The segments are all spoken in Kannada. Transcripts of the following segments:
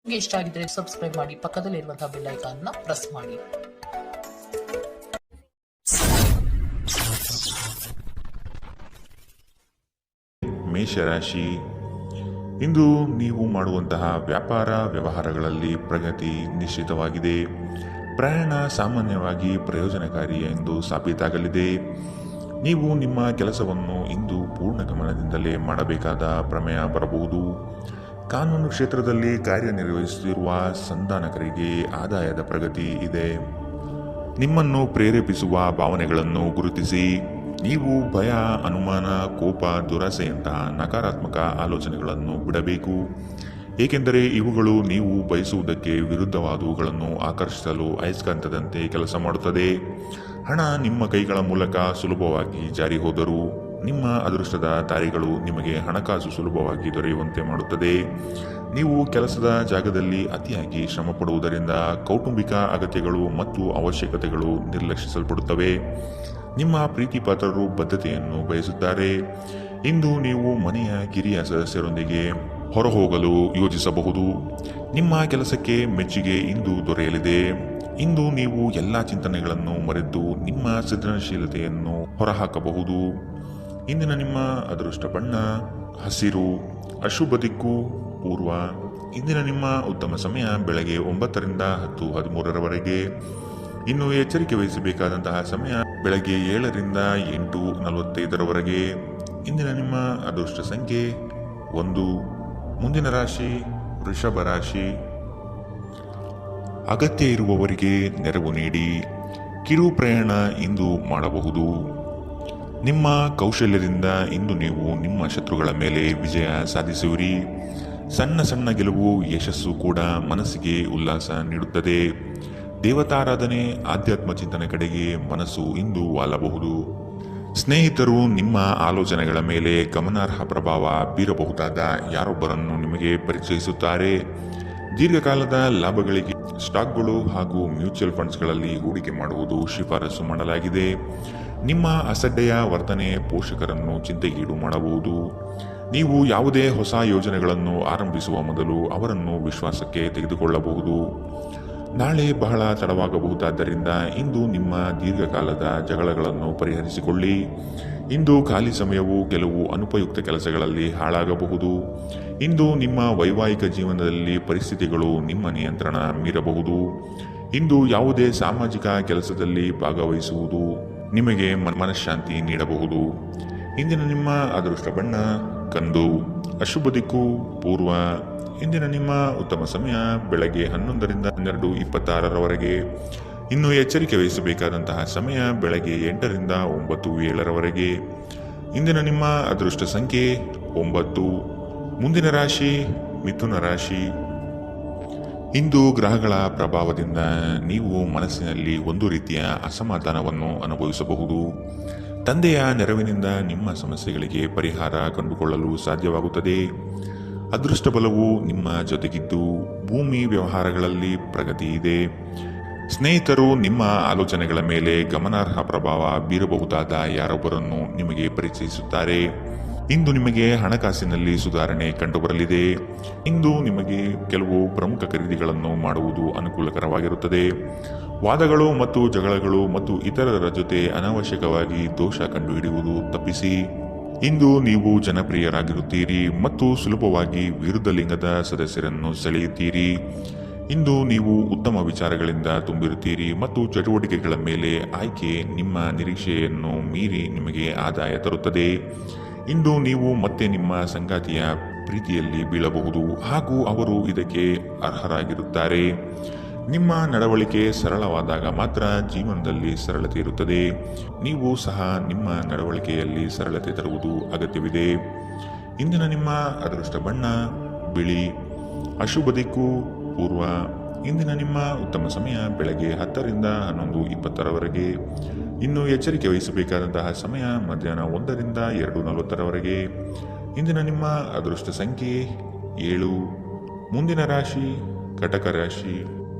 ನಿಮಗೆ ಇಷ್ಟ ಆಗಿದ್ರೆ ಸಬ್ಸ್ಕ್ರೈಬ್ ಮಾಡಿ, ಪಕ್ಕದಲ್ಲಿರುವಂತಹ ಬೆಲ್ ಐಕಾನ್ ಪ್ರೆಸ್ ಮಾಡಿ. ಮೇಷರಾಶಿ, ಇಂದು ನೀವು ಮಾಡುವಂತಹ ವ್ಯಾಪಾರ ವ್ಯವಹಾರಗಳಲ್ಲಿ ಪ್ರಗತಿ ನಿಶ್ಚಿತವಾಗಿದೆ. ಪ್ರಯಾಣ ಸಾಮಾನ್ಯವಾಗಿ ಪ್ರಯೋಜನಕಾರಿ ಎಂದು ಸಾಬೀತಾಗಲಿದೆ. ನೀವು ನಿಮ್ಮ ಕೆಲಸವನ್ನು ಇಂದು ಪೂರ್ಣ ಗಮನದಿಂದಲೇ ಮಾಡಬೇಕಾದ ಪ್ರಮೇಯ ಬರಬಹುದು. ಕಾನೂನು ಕ್ಷೇತ್ರದಲ್ಲಿ ಕಾರ್ಯನಿರ್ವಹಿಸುತ್ತಿರುವ ಸಂಧಾನಕರಿಗೆ ಆದಾಯದ ಪ್ರಗತಿ ಇದೆ. ನಿಮ್ಮನ್ನು ಪ್ರೇರೇಪಿಸುವ ಭಾವನೆಗಳನ್ನು ಗುರುತಿಸಿ. ನೀವು ಭಯ, ಅನುಮಾನ, ಕೋಪ, ದುರಾಸೆಯಂತಹ ನಕಾರಾತ್ಮಕ ಆಲೋಚನೆಗಳನ್ನು ಬಿಡಬೇಕು. ಏಕೆಂದರೆ ಇವುಗಳು ನೀವು ಬಯಸುವುದಕ್ಕೆ ವಿರುದ್ಧವಾದವುಗಳನ್ನು ಆಕರ್ಷಿಸಲು ಅಯಸ್ಕಾಂತದಂತೆ ಕೆಲಸ ಮಾಡುತ್ತದೆ. ಹಣ ನಿಮ್ಮ ಕೈಗಳ ಮೂಲಕ ಸುಲಭವಾಗಿ ಜಾರಿ ಹೋದರೂ ನಿಮ್ಮ ಅದೃಷ್ಟದ ದಾರಿಗಳು ನಿಮಗೆ ಹಣಕಾಸು ಸುಲಭವಾಗಿ ದೊರೆಯುವಂತೆ ಮಾಡುತ್ತದೆ. ನೀವು ಕೆಲಸದ ಜಾಗದಲ್ಲಿ ಅತಿಯಾಗಿ ಶ್ರಮ ಪಡುವುದರಿಂದ ಕೌಟುಂಬಿಕ ಅಗತ್ಯಗಳು ಮತ್ತು ಅವಶ್ಯಕತೆಗಳು ನಿರ್ಲಕ್ಷಿಸಲ್ಪಡುತ್ತವೆ. ನಿಮ್ಮ ಪ್ರೀತಿ ಪಾತ್ರರು ಬದ್ಧತೆಯನ್ನು ಬಯಸುತ್ತಾರೆ. ಇಂದು ನೀವು ಮನೆಯ ಕಿರಿಯ ಸದಸ್ಯರೊಂದಿಗೆ ಹೊರಹೋಗಲು ಯೋಜಿಸಬಹುದು. ನಿಮ್ಮ ಕೆಲಸಕ್ಕೆ ಮೆಚ್ಚುಗೆ ಇಂದು ದೊರೆಯಲಿದೆ. ಇಂದು ನೀವು ಎಲ್ಲ ಚಿಂತನೆಗಳನ್ನು ಮರೆತು ನಿಮ್ಮ ಸೃಜನಶೀಲತೆಯನ್ನು ಹೊರಹಾಕಬಹುದು. ಇಂದಿನ ನಿಮ್ಮ ಅದೃಷ್ಟ ಬಣ್ಣ ಹಸಿರು. ಅಶುಭ ದಿಕ್ಕು ಪೂರ್ವ. ಇಂದಿನ ನಿಮ್ಮ ಉತ್ತಮ ಸಮಯ ಬೆಳಗ್ಗೆ 9ರಿಂದ 10:13ರವರೆಗೆ. ಇನ್ನು ಎಚ್ಚರಿಕೆ ವಹಿಸಬೇಕಾದಂತಹ ಸಮಯ ಬೆಳಗ್ಗೆ 7ರಿಂದ 8:45ರವರೆಗೆ. ಇಂದಿನ ನಿಮ್ಮ ಅದೃಷ್ಟ ಸಂಖ್ಯೆ 1. ಮುಂದಿನ ರಾಶಿ ವೃಷಭ ರಾಶಿ. ಅಗತ್ಯ ಇರುವವರಿಗೆ ನೆರವು ನೀಡಿ. ಕಿರು ಪ್ರಯಾಣ ಇಂದು ಮಾಡಬಹುದು. ನಿಮ್ಮ ಕೌಶಲ್ಯದಿಂದ ಇಂದು ನೀವು ನಿಮ್ಮ ಶತ್ರುಗಳ ಮೇಲೆ ವಿಜಯ ಸಾಧಿಸುವಿರಿ. ಸಣ್ಣ ಸಣ್ಣ ಗೆಲುವು, ಯಶಸ್ಸು ಕೂಡ ಮನಸ್ಸಿಗೆ ಉಲ್ಲಾಸ ನೀಡುತ್ತದೆ. ದೇವತಾರಾಧನೆ, ಆಧ್ಯಾತ್ಮ ಚಿಂತನೆ ಕಡೆಗೆ ಮನಸ್ಸು ಇಂದು ವಾಲಬಹುದು. ಸ್ನೇಹಿತರು ನಿಮ್ಮ ಆಲೋಚನೆಗಳ ಮೇಲೆ ಗಮನಾರ್ಹ ಪ್ರಭಾವ ಬೀರಬಹುದಾದ ಯಾರೊಬ್ಬರನ್ನು ನಿಮಗೆ ಪರಿಚಯಿಸುತ್ತಾರೆ. ದೀರ್ಘಕಾಲದ ಲಾಭಗಳಿಗೆ ಸ್ಟಾಕ್ಗಳು ಹಾಗೂ ಮ್ಯೂಚುವಲ್ ಫಂಡ್ಸ್ಗಳಲ್ಲಿ ಹೂಡಿಕೆ ಮಾಡುವುದು ಶಿಫಾರಸು ಮಾಡಲಾಗಿದೆ. ನಿಮ್ಮ ಅಸಡ್ಡೆಯ ವರ್ತನೆ ಪೋಷಕರನ್ನು ಚಿಂತೆಗೀಡು ಮಾಡಬಹುದು. ನೀವು ಯಾವುದೇ ಹೊಸ ಯೋಜನೆಗಳನ್ನು ಆರಂಭಿಸುವ ಮೊದಲು ಅವರನ್ನು ವಿಶ್ವಾಸಕ್ಕೆ ತೆಗೆದುಕೊಳ್ಳಬಹುದು. ನಾಳೆ ಬಹಳ ತಡವಾಗಬಹುದಾದ್ದರಿಂದ ಇಂದು ನಿಮ್ಮ ದೀರ್ಘಕಾಲದ ಜಗಳಗಳನ್ನು ಪರಿಹರಿಸಿಕೊಳ್ಳಿ. ಇಂದು ಖಾಲಿ ಸಮಯವು ಕೆಲವು ಅನುಪಯುಕ್ತ ಕೆಲಸಗಳಲ್ಲಿ ಹಾಳಾಗಬಹುದು. ಇಂದು ನಿಮ್ಮ ವೈವಾಹಿಕ ಜೀವನದಲ್ಲಿ ಪರಿಸ್ಥಿತಿಗಳು ನಿಮ್ಮ ನಿಯಂತ್ರಣ ಮೀರಬಹುದು. ಇಂದು ಯಾವುದೇ ಸಾಮಾಜಿಕ ಕೆಲಸದಲ್ಲಿ ಭಾಗವಹಿಸುವುದು ನಿಮಗೆ ಮನಃಶಾಂತಿ ನೀಡಬಹುದು. ಇಂದಿನ ನಿಮ್ಮ ಅದೃಷ್ಟ ಬಣ್ಣ ಕಂದು. ಅಶುಭ ದಿಕ್ಕು ಪೂರ್ವ. ಇಂದಿನ ನಿಮ್ಮ ಉತ್ತಮ ಸಮಯ ಬೆಳಗ್ಗೆ 11ರಿಂದ 12:26ರವರೆಗೆ. ಇನ್ನು ಎಚ್ಚರಿಕೆ ವಹಿಸಬೇಕಾದಂತಹ ಸಮಯ ಬೆಳಗ್ಗೆ 8ರಿಂದ 9:07ರವರೆಗೆ. ಇಂದಿನ ನಿಮ್ಮ ಅದೃಷ್ಟ ಸಂಖ್ಯೆ 9. ಮುಂದಿನ ರಾಶಿ ಮಿಥುನ ರಾಶಿ. ಇಂದು ಗ್ರಹಗಳ ಪ್ರಭಾವದಿಂದ ನೀವು ಮನಸ್ಸಿನಲ್ಲಿ ಒಂದು ರೀತಿಯ ಅಸಮಾಧಾನವನ್ನು ಅನುಭವಿಸಬಹುದು. ತಂದೆಯ ನೆರವಿನಿಂದ ನಿಮ್ಮ ಸಮಸ್ಯೆಗಳಿಗೆ ಪರಿಹಾರ ಕಂಡುಕೊಳ್ಳಲು ಸಾಧ್ಯವಾಗುತ್ತದೆ. ಅದೃಷ್ಟ ಬಲವು ನಿಮ್ಮ ಜೊತೆಗಿದ್ದು ಭೂಮಿ ವ್ಯವಹಾರಗಳಲ್ಲಿ ಪ್ರಗತಿ ಇದೆ. ಸ್ನೇಹಿತರು ನಿಮ್ಮ ಆಲೋಚನೆಗಳ ಮೇಲೆ ಗಮನಾರ್ಹ ಪ್ರಭಾವ ಬೀರಬಹುದಾದ ಯಾರೊಬ್ಬರನ್ನು ನಿಮಗೆ ಪರಿಚಯಿಸುತ್ತಾರೆ. ಇಂದು ನಿಮಗೆ ಹಣಕಾಸಿನಲ್ಲಿ ಸುಧಾರಣೆ ಕಂಡುಬರಲಿದೆ. ಇಂದು ನಿಮಗೆ ಕೆಲವು ಪ್ರಮುಖ ಖರೀದಿಗಳನ್ನು ಮಾಡುವುದು ಅನುಕೂಲಕರವಾಗಿರುತ್ತದೆ. ವಾದಗಳು ಮತ್ತು ಜಗಳಗಳು ಮತ್ತು ಇತರರ ಜೊತೆ ಅನಾವಶ್ಯಕವಾಗಿ ದೋಷ ಕಂಡುಹಿಡಿಯುವುದು ತಪ್ಪಿಸಿ. ಇಂದು ನೀವು ಜನಪ್ರಿಯರಾಗಿರುತ್ತೀರಿ ಮತ್ತು ಸುಲಭವಾಗಿ ವಿರುದ್ಧ ಲಿಂಗದ ಸದಸ್ಯರನ್ನು ಸೆಳೆಯುತ್ತೀರಿ. ಇಂದು ನೀವು ಉತ್ತಮ ವಿಚಾರಗಳಿಂದ ತುಂಬಿರುತ್ತೀರಿ ಮತ್ತು ಚಟುವಟಿಕೆಗಳ ಮೇಲೆ ಆಯ್ಕೆ ನಿಮ್ಮ ನಿರೀಕ್ಷೆಯನ್ನು ಮೀರಿ ನಿಮಗೆ ಆದಾಯ ತರುತ್ತದೆ. ಇಂದು ನೀವು ಮತ್ತೆ ನಿಮ್ಮ ಸಂಗಾತಿಯ ಪ್ರೀತಿಯಲ್ಲಿ ಬೀಳಬಹುದು ಹಾಗೂ ಅವರು ಇದಕ್ಕೆ ಅರ್ಹರಾಗಿರುತ್ತಾರೆ. ನಿಮ್ಮ ನಡವಳಿಕೆ ಸರಳವಾದಾಗ ಮಾತ್ರ ಜೀವನದಲ್ಲಿ ಸರಳತೆ ಇರುತ್ತದೆ. ನೀವು ಸಹ ನಿಮ್ಮ ನಡವಳಿಕೆಯಲ್ಲಿ ಸರಳತೆ ತರುವುದು ಅಗತ್ಯವಿದೆ. ಇಂದಿನ ನಿಮ್ಮ ಅದೃಷ್ಟ ಬಣ್ಣ ಬಿಳಿ. ಅಶುಭ ದಿಕ್ಕು ಪೂರ್ವ. ಇಂದಿನ ನಿಮ್ಮ ಉತ್ತಮ ಸಮಯ ಬೆಳಗ್ಗೆ 10ರಿಂದ 11:20ರವರೆಗೆ. ಇನ್ನು ಎಚ್ಚರಿಕೆ ವಹಿಸಬೇಕಾದಂತಹ ಸಮಯ ಮಧ್ಯಾಹ್ನ 1ರಿಂದ 2:40ರವರೆಗೆ. ಇಂದಿನ ನಿಮ್ಮ ಅದೃಷ್ಟ ಸಂಖ್ಯೆ 7. ಮುಂದಿನ ರಾಶಿ ಕಟಕ ರಾಶಿ.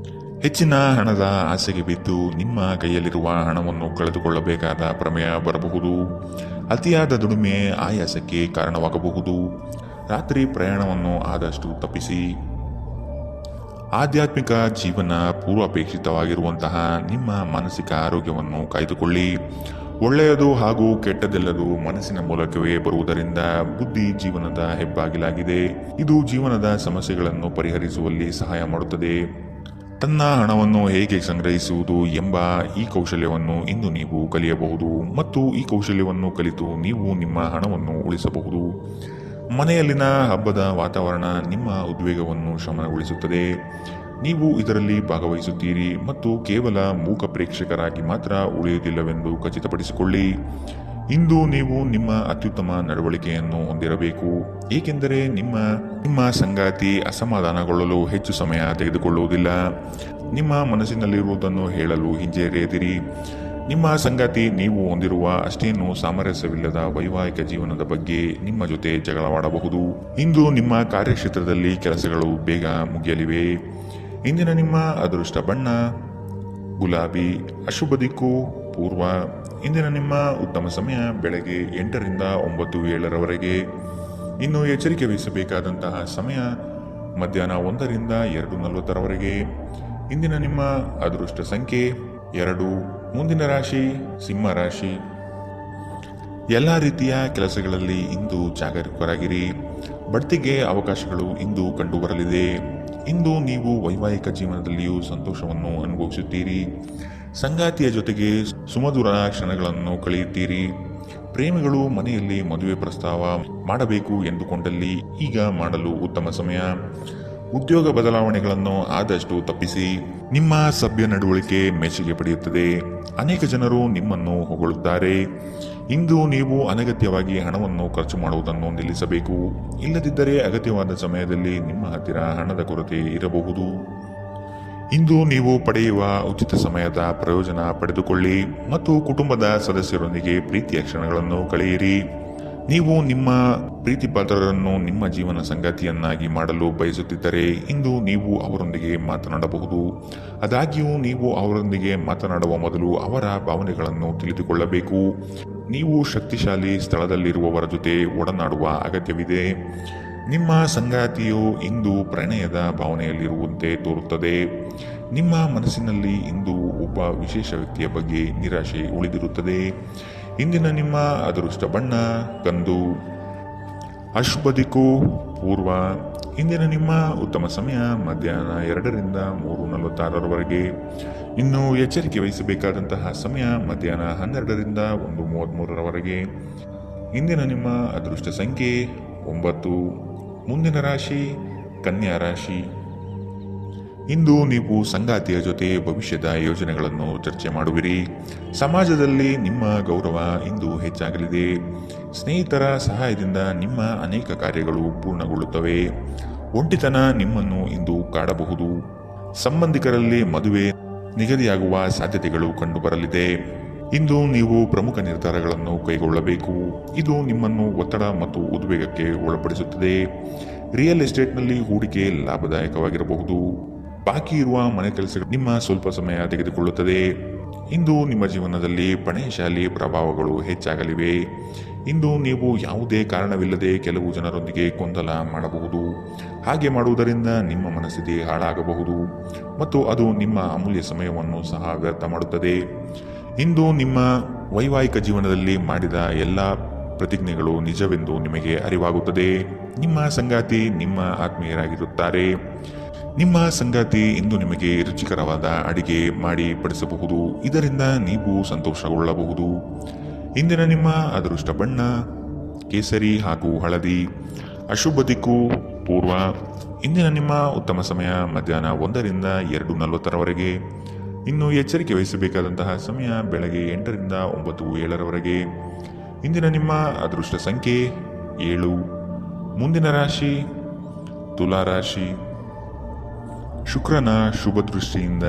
ಹೆಚ್ಚಿನ ಹಣದ ಆಸೆಗೆ ಬಿದ್ದು ನಿಮ್ಮ ಕೈಯಲ್ಲಿರುವ ಹಣವನ್ನು ಕಳೆದುಕೊಳ್ಳಬೇಕಾದ ಪ್ರಮೇಯ ಬರಬಹುದು. ಅತಿಯಾದ ದುಡಿಮೆ ಆಯಾಸಕ್ಕೆ ಕಾರಣವಾಗಬಹುದು. ರಾತ್ರಿ ಪ್ರಯಾಣವನ್ನು ಆದಷ್ಟು ತಪ್ಪಿಸಿ. ಆಧ್ಯಾತ್ಮಿಕ ಜೀವನ ಪೂರ್ವಾಪೇಕ್ಷಿತವಾಗಿರುವಂತಹ ನಿಮ್ಮ ಮಾನಸಿಕ ಆರೋಗ್ಯವನ್ನು ಕಾಯ್ದುಕೊಳ್ಳಿ. ಒಳ್ಳೆಯದು ಹಾಗೂ ಕೆಟ್ಟದೆಲ್ಲದು ಮನಸ್ಸಿನ ಮೂಲಕವೇ ಬರುವುದರಿಂದ ಬುದ್ಧಿ ಜೀವನದ ಹೆಬ್ಬಾಗಿಲಾಗಿದೆ. ಇದು ಜೀವನದ ಸಮಸ್ಯೆಗಳನ್ನು ಪರಿಹರಿಸುವಲ್ಲಿ ಸಹಾಯ ಮಾಡುತ್ತದೆ. ತನ್ನ ಹಣವನ್ನು ಹೇಗೆ ಸಂಗ್ರಹಿಸುವುದು ಎಂಬ ಈ ಕೌಶಲ್ಯವನ್ನು ಇಂದು ನೀವು ಕಲಿಯಬಹುದು ಮತ್ತು ಈ ಕೌಶಲ್ಯವನ್ನು ಕಲಿತು ನೀವು ನಿಮ್ಮ ಹಣವನ್ನು ಉಳಿಸಬಹುದು. ಮನೆಯಲ್ಲಿನ ಹಬ್ಬದ ವಾತಾವರಣ ನಿಮ್ಮ ಉದ್ವೇಗವನ್ನು ಶಮನಗೊಳಿಸುತ್ತದೆ. ನೀವು ಇದರಲ್ಲಿ ಭಾಗವಹಿಸುತ್ತೀರಿ ಮತ್ತು ಕೇವಲ ಮೂಕ ಪ್ರೇಕ್ಷಕರಾಗಿ ಮಾತ್ರ ಉಳಿಯುವುದಿಲ್ಲವೆಂದು ಖಚಿತಪಡಿಸಿಕೊಳ್ಳಿ. ಇಂದು ನೀವು ನಿಮ್ಮ ಅತ್ಯುತ್ತಮ ನಡವಳಿಕೆಯನ್ನು ಹೊಂದಿರಬೇಕು, ಏಕೆಂದರೆ ನಿಮ್ಮ ಸಂಗಾತಿ ಅಸಮಾಧಾನಗೊಳ್ಳಲು ಹೆಚ್ಚು ಸಮಯ ತೆಗೆದುಕೊಳ್ಳುವುದಿಲ್ಲ. ನಿಮ್ಮ ಮನಸ್ಸಿನಲ್ಲಿರುವುದನ್ನು ಹೇಳಲು ಹಿಂಜರಿಯದಿರಿ. ನಿಮ್ಮ ಸಂಗಾತಿ ನೀವು ಹೊಂದಿರುವ ಅಷ್ಟೇನೂ ಸಾಮರಸ್ಯವಿಲ್ಲದ ವೈವಾಹಿಕ ಜೀವನದ ಬಗ್ಗೆ ನಿಮ್ಮ ಜೊತೆ ಜಗಳವಾಡಬಹುದು. ಇಂದು ನಿಮ್ಮ ಕಾರ್ಯಕ್ಷೇತ್ರದಲ್ಲಿ ಕೆಲಸಗಳು ಬೇಗ ಮುಗಿಯಲಿವೆ. ಇಂದಿನ ನಿಮ್ಮ ಅದೃಷ್ಟ ಬಣ್ಣ ಗುಲಾಬಿ, ಅಶುಭ ದಿಕ್ಕು ಪೂರ್ವ. ಇಂದಿನ ನಿಮ್ಮ ಉತ್ತಮ ಸಮಯ ಬೆಳಗ್ಗೆ 8 ರಿಂದ 9, 7ರವರೆಗೆ. ಇನ್ನು ಎಚ್ಚರಿಕೆ ವಹಿಸಬೇಕಾದಂತಹ ಸಮಯ ಮಧ್ಯಾಹ್ನ 1 ರಿಂದ 2:40ರವರೆಗೆ. ಇಂದಿನ ನಿಮ್ಮ ಅದೃಷ್ಟ ಸಂಖ್ಯೆ 2. ಮುಂದಿನ ರಾಶಿ ಸಿಂಹ ರಾಶಿ. ಎಲ್ಲ ರೀತಿಯ ಕೆಲಸಗಳಲ್ಲಿ ಇಂದು ಜಾಗರೂಕರಾಗಿರಿ. ಬಡ್ತಿಗೆ ಅವಕಾಶಗಳು ಇಂದು ಕಂಡುಬರಲಿದೆ. ಇಂದು ನೀವು ವೈವಾಹಿಕ ಜೀವನದಲ್ಲಿಯೂ ಸಂತೋಷವನ್ನು ಅನುಭವಿಸುತ್ತೀರಿ. ಸಂಗಾತಿಯ ಜೊತೆಗೆ ಸುಮಧುರ ಕ್ಷಣಗಳನ್ನು ಕಳೆಯುತ್ತೀರಿ. ಪ್ರೇಮಿಗಳು ಮನೆಯಲ್ಲಿ ಮದುವೆ ಪ್ರಸ್ತಾವ ಮಾಡಬೇಕು ಎಂದುಕೊಂಡಲ್ಲಿ ಈಗ ಮಾಡಲು ಉತ್ತಮ ಸಮಯ. ಉದ್ಯೋಗ ಬದಲಾವಣೆಗಳನ್ನು ಆದಷ್ಟು ತಪ್ಪಿಸಿ. ನಿಮ್ಮ ಸಭ್ಯ ನಡವಳಿಕೆ ಮೆಚ್ಚುಗೆ ಪಡೆಯುತ್ತದೆ. ಅನೇಕ ಜನರು ನಿಮ್ಮನ್ನು ಹೊಗಳುತ್ತಾರೆ. ಇಂದು ನೀವು ಅನಗತ್ಯವಾಗಿ ಹಣವನ್ನು ಖರ್ಚು ಮಾಡುವುದನ್ನು ನಿಲ್ಲಿಸಬೇಕು. ಇಲ್ಲದಿದ್ದರೆ ಅಗತ್ಯವಾದ ಸಮಯದಲ್ಲಿ ನಿಮ್ಮ ಹತ್ತಿರ ಹಣದ ಕೊರತೆ ಇರಬಹುದು. ಇಂದು ನೀವು ಪಡೆಯುವ ಉಚಿತ ಸಮಯದ ಪ್ರಯೋಜನ ಪಡೆದುಕೊಳ್ಳಿ ಮತ್ತು ಕುಟುಂಬದ ಸದಸ್ಯರೊಂದಿಗೆ ಪ್ರೀತಿಯ ಕ್ಷಣಗಳನ್ನು ಕಳೆಯಿರಿ. ನೀವು ನಿಮ್ಮ ಪ್ರೀತಿಪಾತ್ರರನ್ನು ನಿಮ್ಮ ಜೀವನ ಸಂಗಾತಿಯನ್ನಾಗಿ ಮಾಡಲು ಬಯಸುತ್ತಿದ್ದರೆ ಇಂದು ನೀವು ಅವರೊಂದಿಗೆ ಮಾತನಾಡಬಹುದು. ಆದಾಗ್ಯೂ ನೀವು ಅವರೊಂದಿಗೆ ಮಾತನಾಡುವ ಮೊದಲು ಅವರ ಭಾವನೆಗಳನ್ನು ತಿಳಿದುಕೊಳ್ಳಬೇಕು. ನೀವು ಶಕ್ತಿಶಾಲಿ ಸ್ಥಳದಲ್ಲಿರುವವರ ಜೊತೆ ಒಡನಾಡುವ ಅಗತ್ಯವಿದೆ. ನಿಮ್ಮ ಸಂಗಾತಿಯು ಇಂದು ಪ್ರಣಯದ ಭಾವನೆಯಲ್ಲಿರುವಂತೆ ತೋರುತ್ತದೆ. ನಿಮ್ಮ ಮನಸ್ಸಿನಲ್ಲಿ ಇಂದು ಒಬ್ಬ ವಿಶೇಷ ವ್ಯಕ್ತಿಯ ಬಗ್ಗೆ ನಿರಾಶೆ ಉಳಿದಿರುತ್ತದೆ. ಇಂದಿನ ನಿಮ್ಮ ಅದೃಷ್ಟ ಬಣ್ಣ ಕಂದು, ಅಶುಭ ದಿಕ್ಕು ಪೂರ್ವ. ಇಂದಿನ ನಿಮ್ಮ ಉತ್ತಮ ಸಮಯ ಮಧ್ಯಾಹ್ನ 2 ರಿಂದ 3:46ರವರೆಗೆ. ಇನ್ನು ಎಚ್ಚರಿಕೆ ವಹಿಸಬೇಕಾದಂತಹ ಸಮಯ ಮಧ್ಯಾಹ್ನ 12 ರಿಂದ 1:33ರವರೆಗೆ. ಇಂದಿನ ನಿಮ್ಮ ಅದೃಷ್ಟ ಸಂಖ್ಯೆ 9. ಮುಂದಿನ ರಾಶಿ ಕನ್ಯಾ ರಾಶಿ. ಇಂದು ನೀವು ಸಂಗಾತಿಯ ಜೊತೆ ಭವಿಷ್ಯದ ಯೋಜನೆಗಳನ್ನು ಚರ್ಚೆ ಮಾಡುವಿರಿ. ಸಮಾಜದಲ್ಲಿ ನಿಮ್ಮ ಗೌರವ ಇಂದು ಹೆಚ್ಚಾಗಲಿದೆ. ಸ್ನೇಹಿತರ ಸಹಾಯದಿಂದ ನಿಮ್ಮ ಅನೇಕ ಕಾರ್ಯಗಳು ಪೂರ್ಣಗೊಳ್ಳುತ್ತವೆ. ಒಂಟಿತನ ನಿಮ್ಮನ್ನು ಇಂದು ಕಾಡಬಹುದು. ಸಂಬಂಧಿಕರಲ್ಲಿ ಮದುವೆ ನಿಗದಿಯಾಗುವ ಸಾಧ್ಯತೆಗಳು ಕಂಡುಬರಲಿದೆ. ಇಂದು ನೀವು ಪ್ರಮುಖ ನಿರ್ಧಾರಗಳನ್ನು ಕೈಗೊಳ್ಳಬೇಕು. ಇದು ನಿಮ್ಮನ್ನು ಒತ್ತಡ ಮತ್ತು ಉದ್ವೇಗಕ್ಕೆ ಒಳಪಡಿಸುತ್ತದೆ. ರಿಯಲ್ ಎಸ್ಟೇಟ್ನಲ್ಲಿ ಹೂಡಿಕೆ ಲಾಭದಾಯಕವಾಗಿರಬಹುದು. ಬಾಕಿ ಇರುವ ಮನೆ ಕೆಲಸಗಳು ನಿಮ್ಮ ಸ್ವಲ್ಪ ಸಮಯ ತೆಗೆದುಕೊಳ್ಳುತ್ತದೆ. ಇಂದು ನಿಮ್ಮ ಜೀವನದಲ್ಲಿ ಪಣೆಶಾಲಿ ಪ್ರಭಾವಗಳು ಹೆಚ್ಚಾಗಲಿವೆ. ಇಂದು ನೀವು ಯಾವುದೇ ಕಾರಣವಿಲ್ಲದೆ ಕೆಲವು ಜನರೊಂದಿಗೆ ಗೊಂದಲ ಮಾಡಬಹುದು. ಹಾಗೆ ಮಾಡುವುದರಿಂದ ನಿಮ್ಮ ಮನಸ್ಥಿತಿ ಹಾಳಾಗಬಹುದು ಮತ್ತು ಅದು ನಿಮ್ಮ ಅಮೂಲ್ಯ ಸಮಯವನ್ನು ಸಹ ವ್ಯರ್ಥ ಮಾಡುತ್ತದೆ. ಇಂದು ನಿಮ್ಮ ವೈವಾಹಿಕ ಜೀವನದಲ್ಲಿ ಮಾಡಿದ ಎಲ್ಲ ಪ್ರತಿಜ್ಞೆಗಳು ನಿಜವೆಂದು ನಿಮಗೆ ಅರಿವಾಗುತ್ತದೆ. ನಿಮ್ಮ ಸಂಗಾತಿ ನಿಮ್ಮ ಆತ್ಮೀಯರಾಗಿರುತ್ತಾರೆ. ನಿಮ್ಮ ಸಂಗಾತಿ ಇಂದು ನಿಮಗೆ ರುಚಿಕರವಾದ ಅಡಿಗೆ ಮಾಡಿ ಬಡಿಸಬಹುದು. ಇದರಿಂದ ನೀವು ಸಂತೋಷಗೊಳ್ಳಬಹುದು. ಇಂದಿನ ನಿಮ್ಮ ಅದೃಷ್ಟ ಬಣ್ಣ ಕೇಸರಿ ಹಾಗೂ ಹಳದಿ, ಅಶುಭ ದಿಕ್ಕು ಪೂರ್ವ. ಇಂದಿನ ನಿಮ್ಮ ಉತ್ತಮ ಸಮಯ ಮಧ್ಯಾಹ್ನ 1 ರಿಂದ 2:40ರವರೆಗೆ. ಇನ್ನು ಎಚ್ಚರಿಕೆ ವಹಿಸಬೇಕಾದಂತಹ ಸಮಯ ಬೆಳಗ್ಗೆ 8 ರಿಂದ 9, 7ರವರೆಗೆ. ಇಂದಿನ ನಿಮ್ಮ ಅದೃಷ್ಟ ಸಂಖ್ಯೆ 7. ಮುಂದಿನ ರಾಶಿ ತುಲಾ ರಾಶಿ. ಶುಕ್ರನ ಶುಭ ದೃಷ್ಟಿಯಿಂದ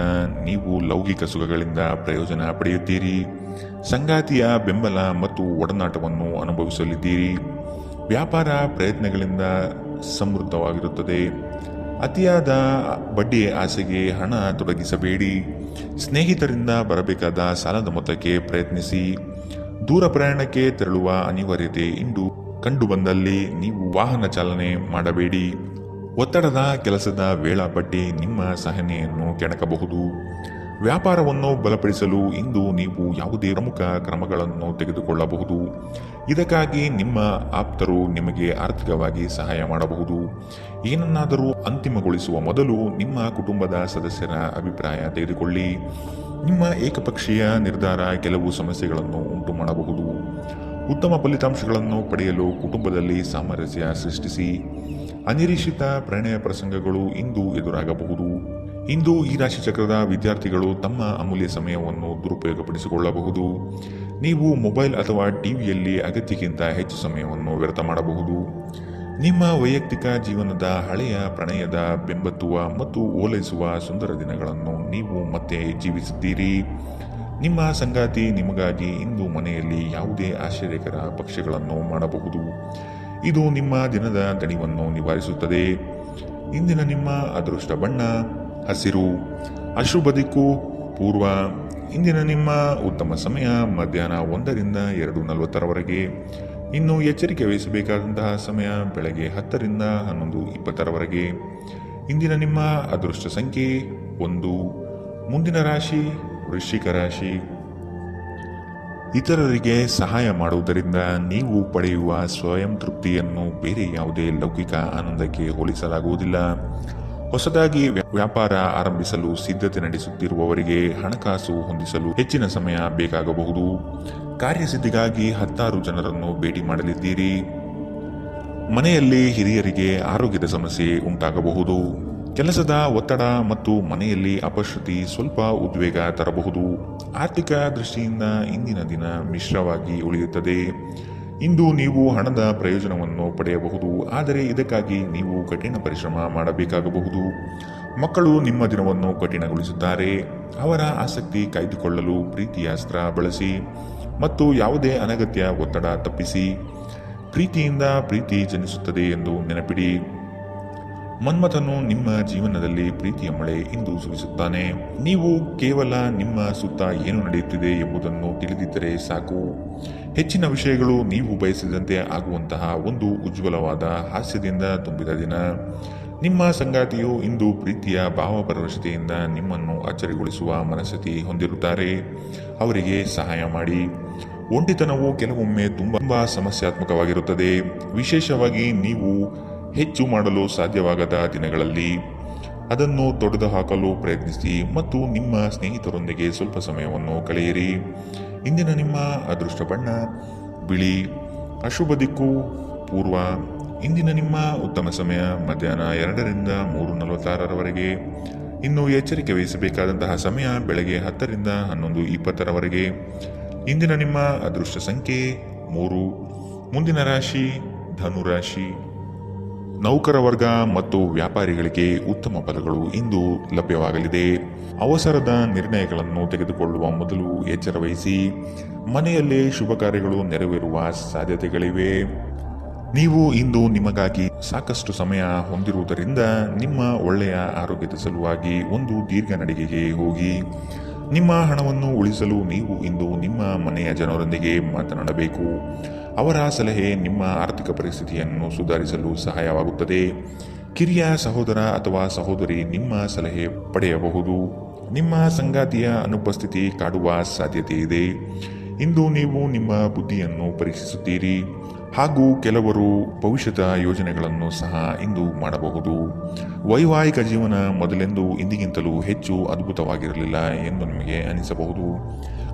ನೀವು ಲೌಕಿಕ ಸುಖಗಳಿಂದ ಪ್ರಯೋಜನ ಪಡೆಯುತ್ತೀರಿ. ಸಂಗಾತಿಯ ಬೆಂಬಲ ಮತ್ತು ಒಡನಾಟವನ್ನು ಅನುಭವಿಸಲಿದ್ದೀರಿ. ವ್ಯಾಪಾರ ಪ್ರಯತ್ನಗಳಿಂದ ಸಮೃದ್ಧವಾಗಿರುತ್ತದೆ. ಅತಿಯಾದ ಬಡ್ಡಿ ಆಸೆಗೆ ಹಣ ತೊಡಗಿಸಬೇಡಿ. ಸ್ನೇಹಿತರಿಂದ ಬರಬೇಕಾದ ಸಾಲದ ಮೊತ್ತಕ್ಕೆ ಪ್ರಯತ್ನಿಸಿ. ದೂರ ಪ್ರಯಾಣಕ್ಕೆ ತೆರಳುವ ಅನಿವಾರ್ಯತೆ ಇಂದು ಕಂಡುಬಂದಲ್ಲಿ ನೀವು ವಾಹನ ಚಾಲನೆ ಮಾಡಬೇಡಿ. ಒತ್ತಡದ ಕೆಲಸದ ವೇಳಾಪಟ್ಟಿ ನಿಮ್ಮ ಸಹನೆಯನ್ನು ಕೆಣಕಬಹುದು. ವ್ಯಾಪಾರವನ್ನು ಬಲಪಡಿಸಲು ಇಂದು ನೀವು ಯಾವುದೇ ಪ್ರಮುಖ ಕ್ರಮಗಳನ್ನು ತೆಗೆದುಕೊಳ್ಳಬಹುದು. ಇದಕ್ಕಾಗಿ ನಿಮ್ಮ ಆಪ್ತರು ನಿಮಗೆ ಆರ್ಥಿಕವಾಗಿ ಸಹಾಯ ಮಾಡಬಹುದು. ಏನನ್ನಾದರೂ ಅಂತಿಮಗೊಳಿಸುವ ಮೊದಲು ನಿಮ್ಮ ಕುಟುಂಬದ ಸದಸ್ಯರ ಅಭಿಪ್ರಾಯ ತೆಗೆದುಕೊಳ್ಳಿ. ನಿಮ್ಮ ಏಕಪಕ್ಷೀಯ ನಿರ್ಧಾರ ಕೆಲವು ಸಮಸ್ಯೆಗಳನ್ನು ಉಂಟು ಮಾಡಬಹುದು. ಉತ್ತಮ ಫಲಿತಾಂಶಗಳನ್ನು ಪಡೆಯಲು ಕುಟುಂಬದಲ್ಲಿ ಸಾಮರಸ್ಯ ಸೃಷ್ಟಿಸಿ. ಅನಿರೀಕ್ಷಿತ ಪ್ರಣಯ ಪ್ರಸಂಗಗಳು ಇಂದು ಎದುರಾಗಬಹುದು. ಇಂದು ಈ ರಾಶಿಚಕ್ರದ ವಿದ್ಯಾರ್ಥಿಗಳು ತಮ್ಮ ಅಮೂಲ್ಯ ಸಮಯವನ್ನು ದುರುಪಯೋಗಪಡಿಸಿಕೊಳ್ಳಬಹುದು. ನೀವು ಮೊಬೈಲ್ ಅಥವಾ ಟಿವಿಯಲ್ಲಿ ಅಗತ್ಯಕ್ಕಿಂತ ಹೆಚ್ಚು ಸಮಯವನ್ನು ವ್ಯರ್ಥ ಮಾಡಬಹುದು. ನಿಮ್ಮ ವೈಯಕ್ತಿಕ ಜೀವನದ ಹಳೆಯ ಪ್ರಣಯದ ಬೆಂಬತ್ತುವ ಮತ್ತು ಓಲೈಸುವ ಸುಂದರ ದಿನಗಳನ್ನು ನೀವು ಮತ್ತೆ ಜೀವಿಸುತ್ತೀರಿ. ನಿಮ್ಮ ಸಂಗಾತಿ ನಿಮಗಾಗಿ ಇಂದು ಮನೆಯಲ್ಲಿ ಯಾವುದೇ ಆಶ್ಚರ್ಯಕರ ಪಕ್ಷಗಳನ್ನು ಮಾಡಬಹುದು. ಇದು ನಿಮ್ಮ ದಿನದ ದಣಿವನ್ನು ನಿವಾರಿಸುತ್ತದೆ. ಇಂದಿನ ನಿಮ್ಮ ಅದೃಷ್ಟ ಬಣ್ಣ ಹಸಿರು. ಅಶುಭ ದಿಕ್ಕು ಪೂರ್ವ. ಇಂದಿನ ನಿಮ್ಮ ಉತ್ತಮ ಸಮಯ ಮಧ್ಯಾಹ್ನ 1ರಿಂದ 2:40 ಇನ್ನು ಎಚ್ಚರಿಕೆ ವಹಿಸಬೇಕಾದಂತಹ ಸಮಯ ಬೆಳಗ್ಗೆ 10ರಿಂದ 11:20. ಇಂದಿನ ನಿಮ್ಮ ಅದೃಷ್ಟ ಸಂಖ್ಯೆ 1. ಮುಂದಿನ ರಾಶಿ ವೃಶ್ಚಿಕ ರಾಶಿ. ಇತರರಿಗೆ ಸಹಾಯ ಮಾಡುವುದರಿಂದ ನೀವು ಪಡೆಯುವ ಸ್ವಯಂ ತೃಪ್ತಿಯನ್ನು ಬೇರೆ ಯಾವುದೇ ಲೌಕಿಕ ಆನಂದಕ್ಕೆ ಹೋಲಿಸಲಾಗುವುದಿಲ್ಲ. ಹೊಸದಾಗಿ ವ್ಯಾಪಾರ ಆರಂಭಿಸಲು ಸಿದ್ಧತೆ ನಡೆಸುತ್ತಿರುವವರಿಗೆ ಹಣಕಾಸು ಹೊಂದಿಸಲು ಹೆಚ್ಚಿನ ಸಮಯ ಬೇಕಾಗಬಹುದು. ಕಾರ್ಯಸಿದ್ಧಿಗಾಗಿ 10 ಜನರನ್ನು ಭೇಟಿ ಮಾಡಲಿದ್ದೀರಿ. ಮನೆಯಲ್ಲಿ ಹಿರಿಯರಿಗೆ ಆರೋಗ್ಯದ ಸಮಸ್ಯೆ ಉಂಟಾಗಬಹುದು. ಕೆಲಸದ ಒತ್ತಡ ಮತ್ತು ಮನೆಯಲ್ಲಿ ಅಪಶ್ರುತಿ ಸ್ವಲ್ಪ ಉದ್ವೇಗ ತರಬಹುದು. ಆರ್ಥಿಕ ದೃಷ್ಟಿಯಿಂದ ಇಂದಿನ ದಿನ ಮಿಶ್ರವಾಗಿ ಉಳಿಯುತ್ತದೆ. ಇಂದು ನೀವು ಹಣದ ಪ್ರಯೋಜನವನ್ನು ಪಡೆಯಬಹುದು, ಆದರೆ ಇದಕ್ಕಾಗಿ ನೀವು ಕಠಿಣ ಪರಿಶ್ರಮ ಮಾಡಬೇಕಾಗಬಹುದು. ಮಕ್ಕಳು ನಿಮ್ಮ ದಿನವನ್ನು ಕಠಿಣಗೊಳಿಸುತ್ತಾರೆ. ಅವರ ಆಸಕ್ತಿ ಕಾಯ್ದುಕೊಳ್ಳಲು ಪ್ರೀತಿಯ ಅಸ್ತ್ರ ಬಳಸಿ ಮತ್ತು ಯಾವುದೇ ಅನಗತ್ಯ ಒತ್ತಡ ತಪ್ಪಿಸಿ. ಪ್ರೀತಿಯಿಂದ ಪ್ರೀತಿ ಜನಿಸುತ್ತದೆ ಎಂದು ನೆನಪಿಡಿ. ಮನ್ಮಥನು ನಿಮ್ಮ ಜೀವನದಲ್ಲಿ ಪ್ರೀತಿಯ ಮಳೆ ಇಂದು ಸುರಿಸುತ್ತಾನೆ. ನೀವು ಕೇವಲ ನಿಮ್ಮ ಸುತ್ತ ಏನು ನಡೆಯುತ್ತಿದೆ ಎಂಬುದನ್ನು ತಿಳಿದಿದ್ದರೆ ಸಾಕು. ಹೆಚ್ಚಿನ ವಿಷಯಗಳು ನೀವು ಬಯಸಿದಂತೆ ಆಗುವಂತಹ ಒಂದು ಉಜ್ವಲವಾದ ಹಾಸ್ಯದಿಂದ ತುಂಬಿದ ದಿನ. ನಿಮ್ಮ ಸಂಗಾತಿಯು ಇಂದು ಪ್ರೀತಿಯ ಭಾವಪರವಶತೆಯಿಂದ ನಿಮ್ಮನ್ನು ಅಚ್ಚರಿಗೊಳಿಸುವ ಮನಸ್ಥಿತಿ ಹೊಂದಿರುತ್ತಾರೆ. ಅವರಿಗೆ ಸಹಾಯ ಮಾಡಿ. ಒಂಟಿತನವು ಕೆಲವೊಮ್ಮೆ ತುಂಬಾ ಸಮಸ್ಯಾತ್ಮಕವಾಗಿರುತ್ತದೆ, ವಿಶೇಷವಾಗಿ ನೀವು ಹೆಚ್ಚು ಮಾಡಲು ಸಾಧ್ಯವಾಗದ ದಿನಗಳಲ್ಲಿ. ಅದನ್ನು ತೊಡೆದುಹಾಕಲು ಪ್ರಯತ್ನಿಸಿ ಮತ್ತು ನಿಮ್ಮ ಸ್ನೇಹಿತರೊಂದಿಗೆ ಸ್ವಲ್ಪ ಸಮಯವನ್ನು ಕಳೆಯಿರಿ. ಇಂದಿನ ನಿಮ್ಮ ಅದೃಷ್ಟ ಬಣ್ಣ ಬಿಳಿ. ಅಶುಭ ದಿಕ್ಕು ಪೂರ್ವ. ಇಂದಿನ ನಿಮ್ಮ ಉತ್ತಮ ಸಮಯ ಮಧ್ಯಾಹ್ನ 2ರಿಂದ 3:46 ಇನ್ನು ಎಚ್ಚರಿಕೆ ವಹಿಸಬೇಕಾದಂತಹ ಸಮಯ ಬೆಳಗ್ಗೆ 10ರಿಂದ 11:20. ಇಂದಿನ ನಿಮ್ಮ ಅದೃಷ್ಟ ಸಂಖ್ಯೆ 3. ಮುಂದಿನ ರಾಶಿ ಧನುರಾಶಿ. ನೌಕರ ವರ್ಗ ಮತ್ತು ವ್ಯಾಪಾರಿಗಳಿಗೆ ಉತ್ತಮ ಫಲಗಳು ಇಂದು ಲಭ್ಯವಾಗಲಿದೆ. ಅವಸರದ ನಿರ್ಣಯಗಳನ್ನು ತೆಗೆದುಕೊಳ್ಳುವ ಮೊದಲು ಎಚ್ಚರ ವಹಿಸಿ. ಮನೆಯಲ್ಲೇ ಶುಭ ಕಾರ್ಯಗಳು ನೆರವೇರುವ ಸಾಧ್ಯತೆಗಳಿವೆ. ನೀವು ಇಂದು ನಿಮಗಾಗಿ ಸಾಕಷ್ಟು ಸಮಯ ಹೊಂದಿರುವುದರಿಂದ ನಿಮ್ಮ ಒಳ್ಳೆಯ ಆರೋಗ್ಯದ ಸಲುವಾಗಿ ಒಂದು ದೀರ್ಘ ನಡಿಗೆಗೆ ಹೋಗಿ. ನಿಮ್ಮ ಹಣವನ್ನು ಉಳಿಸಲು ನೀವು ಇಂದು ನಿಮ್ಮ ಮನೆಯ ಜನರೊಂದಿಗೆ ಮಾತನಾಡಬೇಕು. ಅವರ ಸಲಹೆ ನಿಮ್ಮ ಆರ್ಥಿಕ ಪರಿಸ್ಥಿತಿಯನ್ನು ಸುಧಾರಿಸಲು ಸಹಾಯವಾಗುತ್ತದೆ. ಕಿರಿಯ ಸಹೋದರ ಅಥವಾ ಸಹೋದರಿ ನಿಮ್ಮ ಸಲಹೆ ಪಡೆಯಬಹುದು. ನಿಮ್ಮ ಸಂಗಾತಿಯ ಅನುಪಸ್ಥಿತಿ ಕಾಡುವ ಸಾಧ್ಯತೆ ಇದೆ. ಇಂದು ನೀವು ನಿಮ್ಮ ಬುದ್ಧಿಯನ್ನು ಪರೀಕ್ಷಿಸುತ್ತೀರಿ ಹಾಗೂ ಕೆಲವರು ಭವಿಷ್ಯದ ಯೋಜನೆಗಳನ್ನು ಸಹ ಇಂದು ಮಾಡಬಹುದು. ವೈವಾಹಿಕ ಜೀವನ ಮೊದಲೆಂದು ಇಂದಿಗಿಂತಲೂ ಹೆಚ್ಚು ಅದ್ಭುತವಾಗಿರಲಿಲ್ಲ ಎಂದು ನಿಮಗೆ ಅನಿಸಬಹುದು.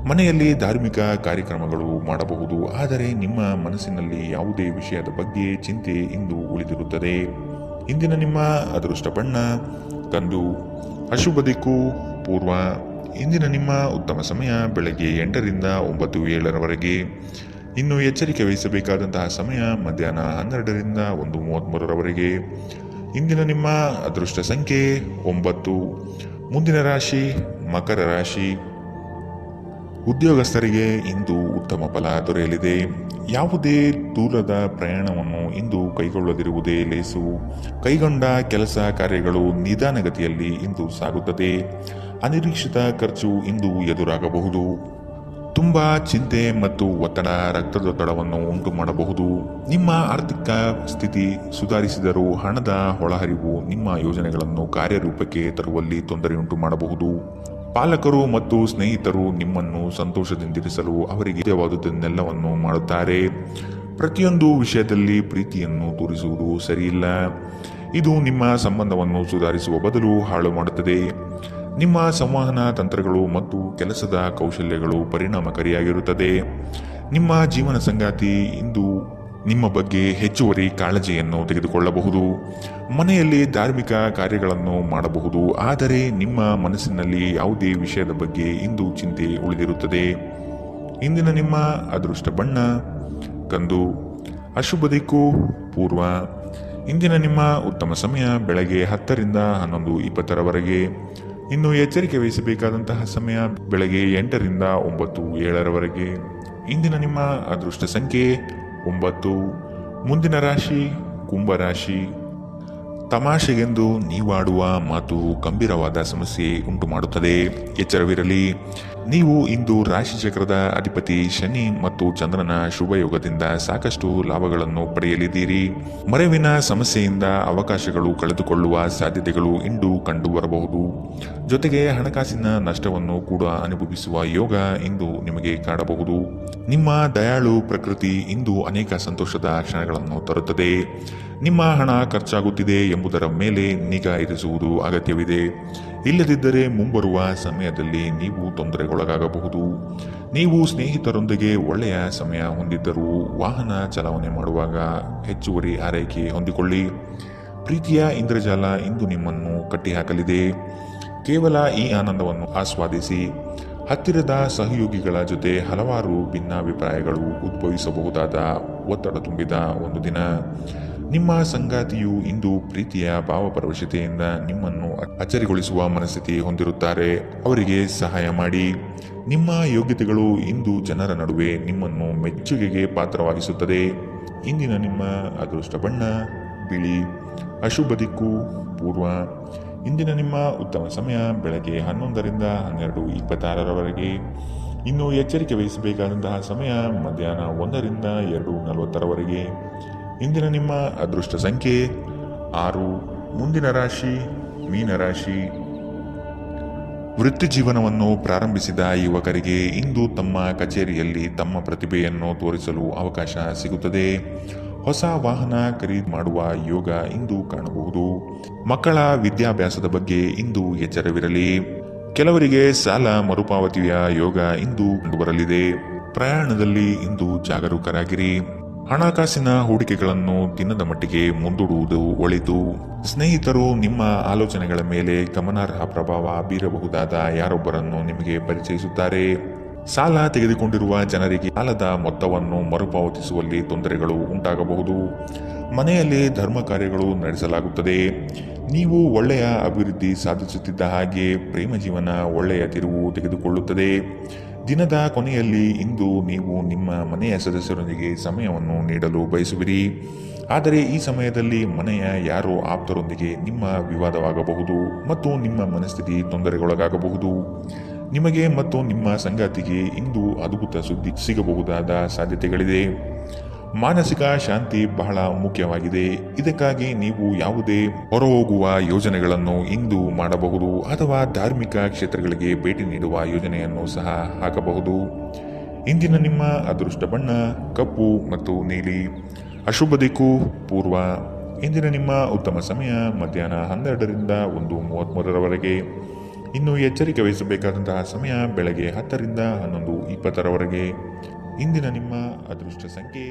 ಮನೆಯಲ್ಲಿ ಧಾರ್ಮಿಕ ಕಾರ್ಯಕ್ರಮಗಳು ಮಾಡಬಹುದು, ಆದರೆ ನಿಮ್ಮ ಮನಸ್ಸಿನಲ್ಲಿ ಯಾವುದೇ ವಿಷಯದ ಬಗ್ಗೆ ಚಿಂತೆ ಇಂದು ಉಳಿದಿರುತ್ತದೆ. ಇಂದಿನ ನಿಮ್ಮ ಅದೃಷ್ಟ ಬಣ್ಣ ಕಂದು. ಅಶುಭ ದಿಕ್ಕು ಪೂರ್ವ. ಇಂದಿನ ನಿಮ್ಮ ಉತ್ತಮ ಸಮಯ ಬೆಳಗ್ಗೆ 8ರಿಂದ 9:07. ಇನ್ನು ಎಚ್ಚರಿಕೆ ವಹಿಸಬೇಕಾದಂತಹ ಸಮಯ ಮಧ್ಯಾಹ್ನ 12ರಿಂದ 1:33. ಇಂದಿನ ನಿಮ್ಮ ಅದೃಷ್ಟ ಸಂಖ್ಯೆ 9. ಮುಂದಿನ ರಾಶಿ ಮಕರ ರಾಶಿ. ಉದ್ಯೋಗಸ್ಥರಿಗೆ ಇಂದು ಉತ್ತಮ ಫಲ ದೊರೆಯಲಿದೆ. ಯಾವುದೇ ದೂರದ ಪ್ರಯಾಣವನ್ನು ಇಂದು ಕೈಗೊಳ್ಳದಿರುವುದೇ ಲೇಸು. ಕೈಗೊಂಡ ಕೆಲಸ ಕಾರ್ಯಗಳು ನಿಧಾನಗತಿಯಲ್ಲಿ ಇಂದು ಸಾಗುತ್ತದೆ. ಅನಿರೀಕ್ಷಿತ ಖರ್ಚು ಇಂದು ಎದುರಾಗಬಹುದು. ತುಂಬ ಚಿಂತೆ ಮತ್ತು ಒತ್ತಡ ರಕ್ತದೊತ್ತಡವನ್ನು ಉಂಟು ಮಾಡಬಹುದು. ನಿಮ್ಮ ಆರ್ಥಿಕ ಸ್ಥಿತಿ ಸುಧಾರಿಸಿದರೂ ಹಣದ ಒಳಹರಿವು ನಿಮ್ಮ ಯೋಜನೆಗಳನ್ನು ಕಾರ್ಯರೂಪಕ್ಕೆ ತರುವಲ್ಲಿ ತೊಂದರೆಯುಂಟು ಮಾಡಬಹುದು. ಪಾಲಕರು ಮತ್ತು ಸ್ನೇಹಿತರು ನಿಮ್ಮನ್ನು ಸಂತೋಷದಿಂದಿರಿಸಲು ಅವರಿಗೆ ಇಷ್ಟವಾದುದನ್ನೆಲ್ಲವನ್ನು ಮಾಡುತ್ತಾರೆ. ಪ್ರತಿಯೊಂದು ವಿಷಯದಲ್ಲಿ ಪ್ರೀತಿಯನ್ನು ತೋರಿಸುವುದು ಸರಿಯಿಲ್ಲ. ಇದು ನಿಮ್ಮ ಸಂಬಂಧವನ್ನು ಸುಧಾರಿಸುವ ಬದಲು ಹಾಳು ಮಾಡುತ್ತದೆ. ನಿಮ್ಮ ಸಂವಹನ ತಂತ್ರಗಳು ಮತ್ತು ಕೆಲಸದ ಕೌಶಲ್ಯಗಳು ಪರಿಣಾಮಕಾರಿಯಾಗಿರುತ್ತದೆ. ನಿಮ್ಮ ಜೀವನ ಸಂಗಾತಿ ಇಂದು ನಿಮ್ಮ ಬಗ್ಗೆ ಹೆಚ್ಚುವರಿ ಕಾಳಜಿಯನ್ನು ತೆಗೆದುಕೊಳ್ಳಬಹುದು. ಮನೆಯಲ್ಲಿ ಧಾರ್ಮಿಕ ಕಾರ್ಯಗಳನ್ನು ಮಾಡಬಹುದು, ಆದರೆ ನಿಮ್ಮ ಮನಸ್ಸಿನಲ್ಲಿ ಯಾವುದೇ ವಿಷಯದ ಬಗ್ಗೆ ಇಂದು ಚಿಂತೆ ಉಳಿದಿರುತ್ತದೆ. ಇಂದಿನ ನಿಮ್ಮ ಅದೃಷ್ಟ ಬಣ್ಣ ಕಂದು. ಅಶುಭ ದಿಕ್ಕು ಪೂರ್ವ. ಇಂದಿನ ನಿಮ್ಮ ಉತ್ತಮ ಸಮಯ ಬೆಳಗ್ಗೆ 10 ರಿಂದ 11:20 ಇನ್ನು ಎಚ್ಚರಿಕೆ ವಹಿಸಬೇಕಾದಂತಹ ಸಮಯ ಬೆಳಗ್ಗೆ 8 ರಿಂದ 9:07 ಇಂದಿನ ನಿಮ್ಮ ಅದೃಷ್ಟ ಸಂಖ್ಯೆ 9. ಮುಂದಿನ ರಾಶಿ ಕುಂಭರಾಶಿ. ತಮಾಷೆಗೆಂದು ನೀವಾಡುವ ಮಾತು ಗಂಭೀರವಾದ ಸಮಸ್ಯೆ ಉಂಟು ಮಾಡುತ್ತದೆ. ಎಚ್ಚರವಿರಲಿ. ನೀವು ಇಂದು ರಾಶಿ ಚಕ್ರದ ಅಧಿಪತಿ ಶನಿ ಮತ್ತು ಚಂದ್ರನ ಶುಭಯೋಗದಿಂದ ಸಾಕಷ್ಟು ಲಾಭಗಳನ್ನು ಪಡೆಯಲಿದ್ದೀರಿ. ಮರೆವಿನ ಸಮಸ್ಯೆಯಿಂದ ಅವಕಾಶಗಳು ಕಳೆದುಕೊಳ್ಳುವ ಸಾಧ್ಯತೆಗಳು ಇಂದು ಕಂಡುಬರಬಹುದು. ಜೊತೆಗೆ ಹಣಕಾಸಿನ ನಷ್ಟವನ್ನು ಕೂಡ ಅನುಭವಿಸುವ ಯೋಗ ಇಂದು ನಿಮಗೆ ಕಾಡಬಹುದು. ನಿಮ್ಮ ದಯಾಳು ಪ್ರಕೃತಿ ಇಂದು ಅನೇಕ ಸಂತೋಷದ ಕ್ಷಣಗಳನ್ನು ತರುತ್ತದೆ. ನಿಮ್ಮ ಹಣ ಖರ್ಚಾಗುತ್ತಿದೆ ಎಂಬುದರ ಮೇಲೆ ನಿಗಾ ಇರಿಸುವುದು ಅಗತ್ಯವಿದೆ. ಇಲ್ಲದಿದ್ದರೆ ಮುಂಬರುವ ಸಮಯದಲ್ಲಿ ನೀವು ತೊಂದರೆಗೊಳಗಾಗಬಹುದು. ನೀವು ಸ್ನೇಹಿತರೊಂದಿಗೆ ಒಳ್ಳೆಯ ಸಮಯ ಹೊಂದಿದ್ದರೂ ವಾಹನ ಚಾಲನೆ ಮಾಡುವಾಗ ಹೆಚ್ಚುವರಿ ಆರೈಕೆ ಹೊಂದಿಕೊಳ್ಳಿ. ಪ್ರೀತಿಯ ಇಂದ್ರಜಾಲ ಇಂದು ನಿಮ್ಮನ್ನು ಕಟ್ಟಿಹಾಕಲಿದೆ. ಕೇವಲ ಈ ಆನಂದವನ್ನು ಆಸ್ವಾದಿಸಿ. ಹತ್ತಿರದ ಸಹಯೋಗಿಗಳ ಜೊತೆ ಹಲವಾರು ಭಿನ್ನಾಭಿಪ್ರಾಯಗಳು ಉದ್ಭವಿಸಬಹುದಾದ ಒತ್ತಡ ತುಂಬಿದ ಒಂದು ದಿನ. ನಿಮ್ಮ ಸಂಗಾತಿಯು ಇಂದು ಪ್ರೀತಿಯ ಭಾವಪರವಶತೆಯಿಂದ ನಿಮ್ಮನ್ನು ಅಚ್ಚರಿಗೊಳಿಸುವ ಮನಸ್ಥಿತಿ ಹೊಂದಿರುತ್ತಾರೆ. ಅವರಿಗೆ ಸಹಾಯ ಮಾಡಿ. ನಿಮ್ಮ ಯೋಗ್ಯತೆಗಳು ಇಂದು ಜನರ ನಡುವೆ ನಿಮ್ಮನ್ನು ಮೆಚ್ಚುಗೆಗೆ ಪಾತ್ರವಾಗಿಸುತ್ತದೆ. ಇಂದಿನ ನಿಮ್ಮ ಅದೃಷ್ಟ ಬಣ್ಣ ಬಿಳಿ. ಅಶುಭ ದಿಕ್ಕು ಪೂರ್ವ. ಇಂದಿನ ನಿಮ್ಮ ಉತ್ತಮ ಸಮಯ ಬೆಳಗ್ಗೆ 11 ರಿಂದ 12:26 ಇನ್ನು ಎಚ್ಚರಿಕೆ ವಹಿಸಬೇಕಾದಂತಹ ಸಮಯ ಮಧ್ಯಾಹ್ನ 1 ರಿಂದ 2:40 ಇಂದಿನ ನಿಮ್ಮ ಅದೃಷ್ಟ ಸಂಖ್ಯೆ 6. ಮುಂದಿನ ರಾಶಿ ಮೀನರಾಶಿ. ವೃತ್ತಿ ಜೀವನವನ್ನು ಪ್ರಾರಂಭಿಸಿದ ಯುವಕರಿಗೆ ಇಂದು ತಮ್ಮ ಕಚೇರಿಯಲ್ಲಿ ತಮ್ಮ ಪ್ರತಿಭೆಯನ್ನು ತೋರಿಸಲು ಅವಕಾಶ ಸಿಗುತ್ತದೆ. ಹೊಸ ವಾಹನ ಖರೀದಿ ಮಾಡುವ ಯೋಗ ಇಂದು ಕಾಣಬಹುದು. ಮಕ್ಕಳ ವಿದ್ಯಾಭ್ಯಾಸದ ಬಗ್ಗೆ ಇಂದು ಎಚ್ಚರವಿರಲಿ. ಕೆಲವರಿಗೆ ಸಾಲ ಮರುಪಾವತಿಯ ಯೋಗ ಇಂದು ಕಂಡುಬರಲಿದೆ. ಪ್ರಯಾಣದಲ್ಲಿ ಇಂದು ಜಾಗರೂಕರಾಗಿರಿ. ಹಣಕಾಸಿನ ಹೂಡಿಕೆಗಳನ್ನು ದಿನದ ಮಟ್ಟಿಗೆ ಮುಂದೂಡುವುದು ಒಳಿತು. ಸ್ನೇಹಿತರು ನಿಮ್ಮ ಆಲೋಚನೆಗಳ ಮೇಲೆ ಗಮನಾರ್ಹ ಪ್ರಭಾವ ಬೀರಬಹುದಾದ ಯಾರೊಬ್ಬರನ್ನು ನಿಮಗೆ ಪರಿಚಯಿಸುತ್ತಾರೆ. ಸಾಲ ತೆಗೆದುಕೊಂಡಿರುವ ಜನರಿಗೆ ಸಾಲದ ಮೊತ್ತವನ್ನು ಮರುಪಾವತಿಸುವಲ್ಲಿ ತೊಂದರೆಗಳು ಉಂಟಾಗಬಹುದು. ಮನೆಯಲ್ಲಿ ಧರ್ಮ ಕಾರ್ಯಗಳು ನಡೆಸಲಾಗುತ್ತದೆ. ನೀವು ಒಳ್ಳೆಯ ಅಭಿವೃದ್ಧಿ ಸಾಧಿಸುತ್ತಿದ್ದ ಹಾಗೆ ಪ್ರೇಮ ಜೀವನ ಒಳ್ಳೆಯ ತಿರುವು ತೆಗೆದುಕೊಳ್ಳುತ್ತದೆ. ದಿನದ ಕೊನೆಯಲ್ಲಿ ಇಂದು ನೀವು ನಿಮ್ಮ ಮನೆಯ ಸದಸ್ಯರೊಂದಿಗೆ ಸಮಯವನ್ನು ನೀಡಲು ಬಯಸುವಿರಿ. ಆದರೆ ಈ ಸಮಯದಲ್ಲಿ ಮನೆಯ ಯಾರೋ ಆಪ್ತರೊಂದಿಗೆ ನಿಮ್ಮ ವಿವಾದವಾಗಬಹುದು ಮತ್ತು ನಿಮ್ಮ ಮನಸ್ಥಿತಿ ತೊಂದರೆಗೊಳಗಾಗಬಹುದು. ನಿಮಗೆ ಮತ್ತು ನಿಮ್ಮ ಸಂಗಾತಿಗೆ ಇಂದು ಅದ್ಭುತ ಸುದ್ದಿ ಸಿಗಬಹುದಾದ ಸಾಧ್ಯತೆಗಳಿದೆ. ಮಾನಸಿಕ ಶಾಂತಿ ಬಹಳ ಮುಖ್ಯವಾಗಿದೆ. ಇದಕ್ಕಾಗಿ ನೀವು ಯಾವುದೇ ಹೊರಹೋಗುವ ಯೋಜನೆಗಳನ್ನು ಇಂದು ಮಾಡಬಹುದು ಅಥವಾ ಧಾರ್ಮಿಕ ಕ್ಷೇತ್ರಗಳಿಗೆ ಭೇಟಿ ನೀಡುವ ಯೋಜನೆಯನ್ನು ಸಹ ಹಾಕಬಹುದು. ಇಂದಿನ ನಿಮ್ಮ ಅದೃಷ್ಟ ಬಣ್ಣ ಕಪ್ಪು ಮತ್ತು ನೀಲಿ. ಅಶುಭ ದಿಕ್ಕು ಪೂರ್ವ. ಇಂದಿನ ನಿಮ್ಮ ಉತ್ತಮ ಸಮಯ ಮಧ್ಯಾಹ್ನ 12 ರಿಂದ 1:33 ಇನ್ನು ಎಚ್ಚರಿಕೆ ವಹಿಸಬೇಕಾದಂತಹ ಸಮಯ ಬೆಳಗ್ಗೆ 10 ರಿಂದ 11:20 ಇಂದಿನ ನಿಮ್ಮ ಅದೃಷ್ಟ ಸಂಖ್ಯೆ